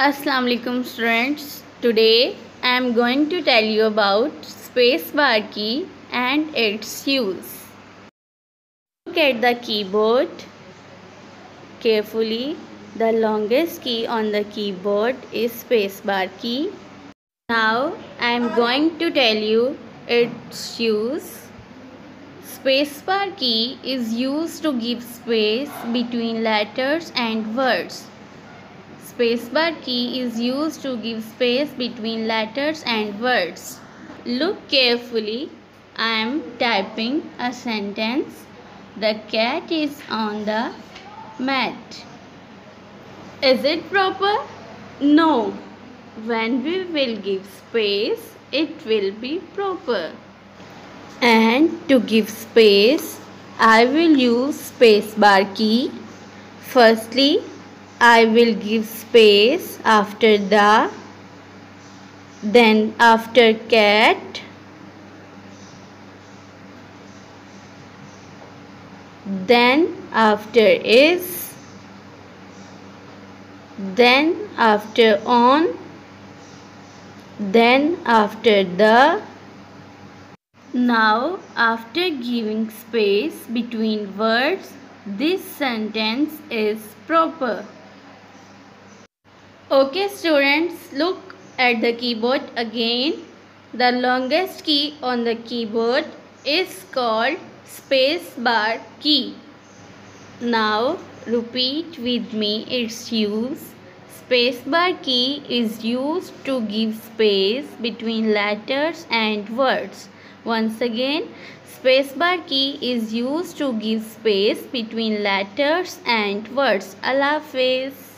Assalamu alaikum students. Today I am going to tell you about spacebar key and its use. Look at the keyboard carefully. The longest key on the keyboard is spacebar key. Now I am going to tell you its use. Spacebar key is used to give space between letters and words. Spacebar key is used to give space between letters and words. Look carefully. I am typing a sentence. The cat is on the mat. Is it proper? No. When we will give space, it will be proper. And to give space, I will use spacebar key. Firstly, I will give space after the, then after cat, then after is, then after on, then after the. Now, after giving space between words, this sentence is proper. Okay students, look at the keyboard again. The longest key on the keyboard is called spacebar key. Now repeat with me its use. Spacebar key is used to give space between letters and words. Once again, spacebar key is used to give space between letters and words. Allah Hafiz.